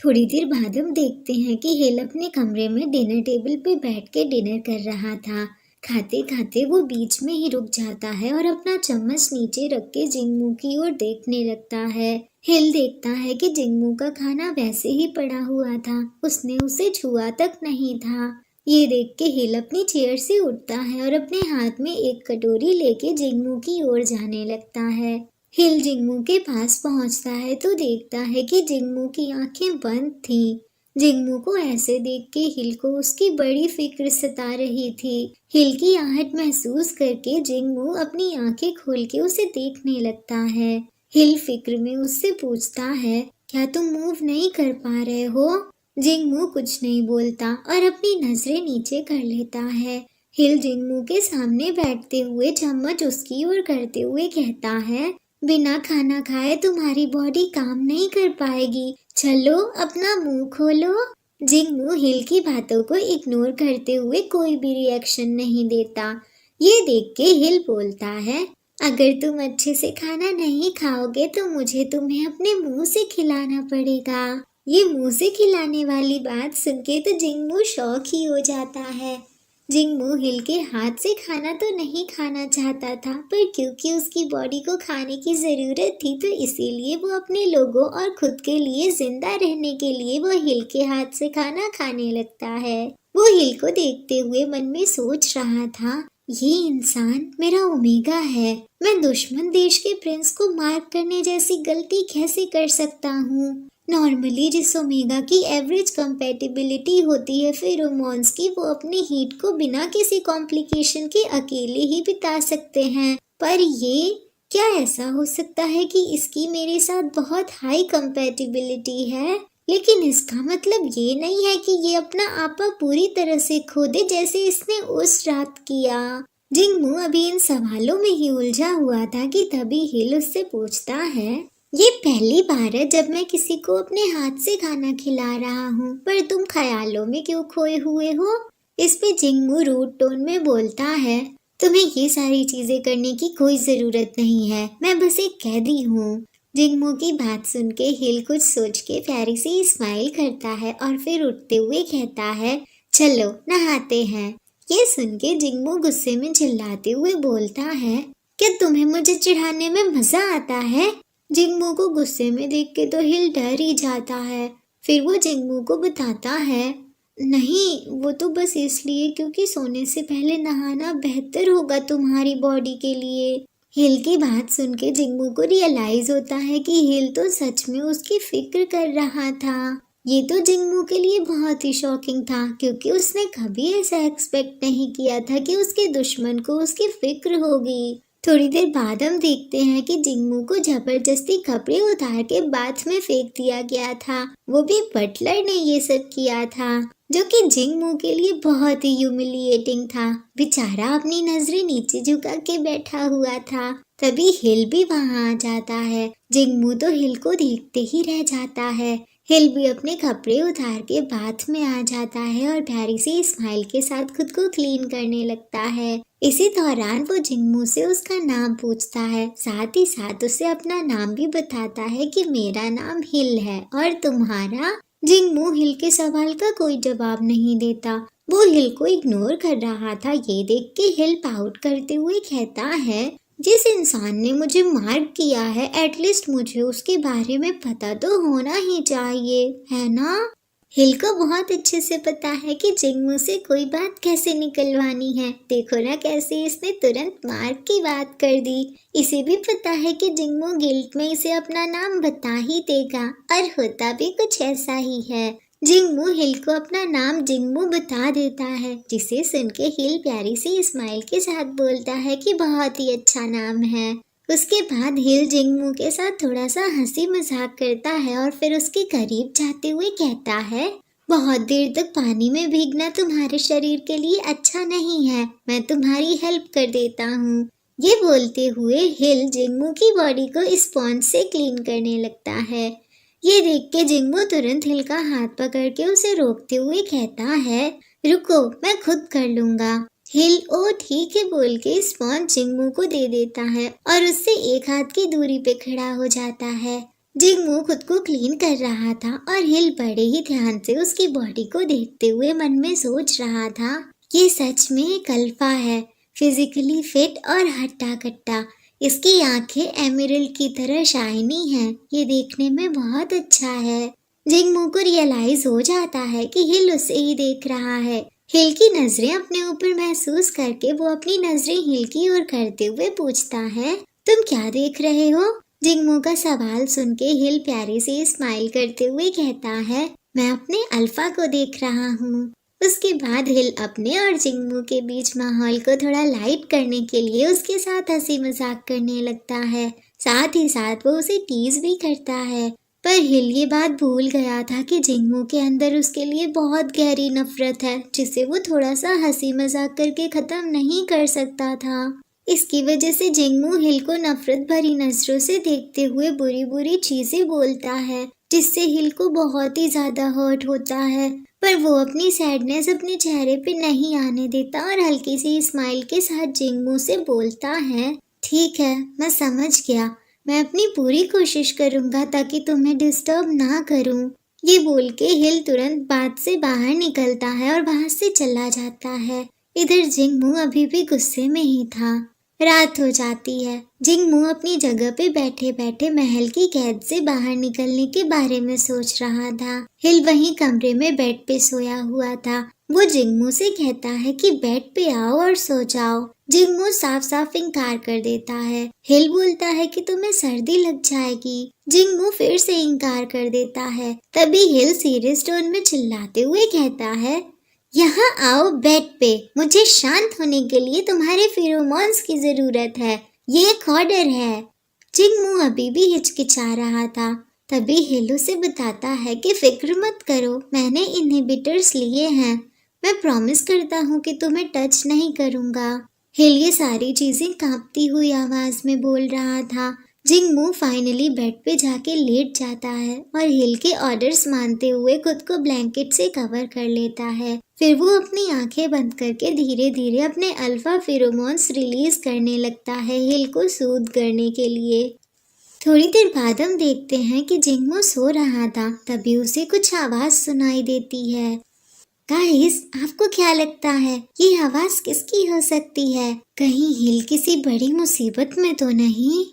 थोड़ी देर बाद हम देखते हैं कि हिल अपने कमरे में डिनर टेबल पे बैठ के डिनर कर रहा था। खाते खाते वो बीच में ही रुक जाता है और अपना चम्मच नीचे रख के जिंगमू की ओर देखने लगता है। हिल देखता है कि जिंगमू का खाना वैसे ही पड़ा हुआ था, उसने उसे छुआ तक नहीं था। ये देख के हिल अपनी चेयर से उठता है और अपने हाथ में एक कटोरी लेके जिंगमू की ओर जाने लगता है। हिल जिंगमू के पास पहुंचता है तो देखता है कि जिंगमू की आंखें बंद थीं। जिंगमू को ऐसे देख के हिल को उसकी बड़ी फिक्र सता रही थी। हिल की आहट महसूस करके जिंगमू अपनी आंखें खोल के उसे देखने लगता है। हिल फिक्र में उससे पूछता है, क्या तुम मूव नहीं कर पा रहे हो? जिंगमू कुछ नहीं बोलता और अपनी नजरें नीचे कर लेता है। हिल जिंगमू के सामने बैठते हुए चम्मच उसकी ओर करते हुए कहता है, बिना खाना खाए तुम्हारी बॉडी काम नहीं कर पाएगी, चलो अपना मुंह खोलो। जिंगमू हिल की बातों को इग्नोर करते हुए कोई भी रिएक्शन नहीं देता। ये देख के हिल बोलता है, अगर तुम अच्छे से खाना नहीं खाओगे तो मुझे तुम्हें अपने मुंह से खिलाना पड़ेगा। ये मुंह से खिलाने वाली बात सुन के तो जिंगमू शॉक ही हो जाता है। जिंगमू हिल के हाथ से खाना तो नहीं खाना चाहता था, पर क्योंकि उसकी बॉडी को खाने की जरूरत थी तो इसीलिए वो अपने लोगों और खुद के लिए जिंदा रहने के लिए वो हिल के हाथ से खाना खाने लगता है। वो हिल को देखते हुए मन में सोच रहा था, ये इंसान मेरा ओमेगा है, मैं दुश्मन देश के प्रिंस को मार करने जैसी गलती कैसे कर सकता हूँ। नॉर्मली जिस ओमेगा की एवरेज कंपैटिबिलिटी होती है फेरोमोन्स की, वो अपने हीट को बिना किसी कॉम्प्लिकेशन के अकेले ही बिता सकते हैं, पर ये क्या ऐसा हो सकता है कि इसकी मेरे साथ बहुत हाई कंपैटिबिलिटी है? लेकिन इसका मतलब ये नहीं है कि ये अपना आपा पूरी तरह से खो दे जैसे इसने उस रात किया। जिंगमू अभी इन सवालों में ही उलझा हुआ था कि तभी हिल उससे पूछता है, ये पहली बार है जब मैं किसी को अपने हाथ से खाना खिला रहा हूँ, पर तुम ख्यालों में क्यों खोए हुए हो? इस पे जिंगमू रूड टोन में बोलता है, तुम्हें ये सारी चीजें करने की कोई जरूरत नहीं है, मैं बस एक कैदी हूँ। जिंगमू की बात सुन के हिल कुछ सोच के प्यारी सी स्माइल करता है और फिर उठते हुए कहता है, चलो नहाते हैं। ये सुन के जिंगमू गुस्से में चिल्लाते हुए बोलता है, क्या तुम्हें मुझे चिढ़ाने में मजा आता है? जिंगमू को गुस्से में देख के तो हिल डर ही जाता है। फिर वो जिंगमू को बताता है, नहीं वो तो बस इसलिए क्योंकि सोने से पहले नहाना बेहतर होगा तुम्हारी बॉडी के लिए। हिल की बात सुन के जिंगमू को रियलाइज होता है कि हिल तो सच में उसकी फिक्र कर रहा था। ये तो जिंगमू के लिए बहुत ही शॉकिंग था, क्योंकि उसने कभी ऐसा एक्सपेक्ट नहीं किया था कि उसके दुश्मन को उसकी फिक्र होगी। थोड़ी देर बाद हम देखते हैं कि जिंगमू को जबरदस्ती कपड़े उतार के बाथ में फेंक दिया गया था। वो भी बटलर ने ये सब किया था, जो कि जिंगमू के लिए बहुत ही ह्यूमिलिएटिंग था। बेचारा अपनी नजरें नीचे झुका के बैठा हुआ था। तभी हिल भी वहां आ जाता है। जिंगमू तो हिल को देखते ही रह जाता है। हिल भी अपने कपड़े उतार के बाथ में आ जाता है और प्यारी सी स्माइल के साथ खुद को क्लीन करने लगता है। इसी दौरान वो जिंगमू से उसका नाम पूछता है, साथ ही साथ उसे अपना नाम भी बताता है कि मेरा नाम हिल है और तुम्हारा? जिंगमू हिल के सवाल का कोई जवाब नहीं देता। वो हिल को इग्नोर कर रहा था। ये देख के हिल पाउट करते हुए कहता है, जिस इंसान ने मुझे मार किया है एटलीस्ट मुझे उसके बारे में पता तो होना ही चाहिए, है ना? हिल को बहुत अच्छे से पता है कि जिंगमू से कोई बात कैसे निकलवानी है। देखो ना कैसे इसने तुरंत मार की बात कर दी। इसे भी पता है कि जिंगमू गिल्ट में इसे अपना नाम बता ही देगा, और होता भी कुछ ऐसा ही है। जिंगमू हिल को अपना नाम जिंगमू बता देता है, जिसे सुन के हिल प्यारी सी स्माइल के साथ बोलता है कि बहुत ही अच्छा नाम है। उसके बाद हिल जिंगमू के साथ थोड़ा सा हंसी मजाक करता है और फिर उसके करीब जाते हुए कहता है, बहुत देर तक पानी में भीगना तुम्हारे शरीर के लिए अच्छा नहीं है, मैं तुम्हारी हेल्प कर देता हूँ। ये बोलते हुए हिल जिंगमू की बॉडी को स्पॉन्ज से क्लीन करने लगता है। ये देख के जिंगमू तुरंत हिल का हाथ पकड़ के उसे रोकते हुए कहता है, रुको मैं खुद कर लूंगा। हिल ओ ठीक है बोल के स्पॉन्ज जिंगमू को दे देता है और उससे एक हाथ की दूरी पे खड़ा हो जाता है। जिंगमू खुद को क्लीन कर रहा था और हिल बड़े ही ध्यान से उसकी बॉडी को देखते हुए मन में सोच रहा था, ये सच में एक अल्फा है, फिजिकली फिट और हट्टा कट्टा। इसकी आंखें एमरल्ड की तरह शाइनी हैं, ये देखने में बहुत अच्छा है। जिंगमू को रियलाइज हो जाता है कि हिल उसे ही देख रहा है। हिल की नजरें अपने ऊपर महसूस करके वो अपनी नजरें हिल की ओर करते हुए पूछता है, तुम क्या देख रहे हो? जिंगमू का सवाल सुन के हिल प्यारे से स्माइल करते हुए कहता है, मैं अपने अल्फा को देख रहा हूँ। उसके बाद हिल अपने और जिंगमू के बीच माहौल को थोड़ा लाइट करने के लिए उसके साथ हंसी मजाक करने लगता है। साथ ही साथ वो उसे टीज भी करता है। पर हिल ये बात भूल गया था कि जिंगमू के अंदर उसके लिए बहुत गहरी नफरत है, जिसे वो थोड़ा सा हंसी मजाक करके खत्म नहीं कर सकता था। इसकी वजह से जिंगमू हिल को नफरत भरी नजरों से देखते हुए बुरी बुरी चीजें बोलता है, जिससे हिल को बहुत ही ज्यादा हर्ट होता है। पर वो अपनी सैडनेस अपने चेहरे पे नहीं आने देता और हल्की सी स्माइल के साथ जिंगमू से बोलता है, ठीक है, मैं समझ गया, मैं अपनी पूरी कोशिश करूंगा ताकि तुम्हें डिस्टर्ब ना करूं। ये बोल के हिल तुरंत बात से बाहर निकलता है और वहां से चला जाता है। इधर जिंगमू अभी भी गुस्से में ही था। रात हो जाती है। जिंगमू अपनी जगह पे बैठे बैठे महल की कैद से बाहर निकलने के बारे में सोच रहा था। हिल वहीं कमरे में बेड पे सोया हुआ था। वो जिंगमू से कहता है कि बेड पे आओ और सो जाओ। जिंगमू साफ साफ इनकार कर देता है। हिल बोलता है कि तुम्हें सर्दी लग जाएगी। जिंगमू फिर से इनकार कर देता है। तभी हिल सीरियस टोन में चिल्लाते हुए कहता है, यहाँ आओ बेड पे, मुझे शांत होने के लिए तुम्हारे फेरोमोन्स की जरूरत है, ये एक ऑर्डर है। जिंगमू अभी भी हिचकिचा रहा था। तभी हिल उसे बताता है कि फिक्र मत करो, मैंने इनहिबिटर्स लिए हैं, मैं प्रॉमिस करता हूँ कि तुम्हें टच नहीं करूँगा। हिल ये सारी चीजें कांपती हुई आवाज में बोल रहा था। जिंगमू फाइनली बेड पे जाके लेट जाता है और हिल के ऑर्डर्स मानते हुए खुद को ब्लैंकेट से कवर कर लेता है। फिर वो अपनी आंखें बंद करके धीरे धीरे अपने अल्फा फेरोमोन्स रिलीज करने लगता है हिल को सूद करने के लिए। थोड़ी देर बाद हम देखते हैं कि जिंगमू सो रहा था, तभी उसे कुछ आवाज सुनाई देती है। गाइस, आपको क्या लगता है ये आवाज किसकी हो सकती है? कहीं हिल किसी बड़ी मुसीबत में तो नहीं?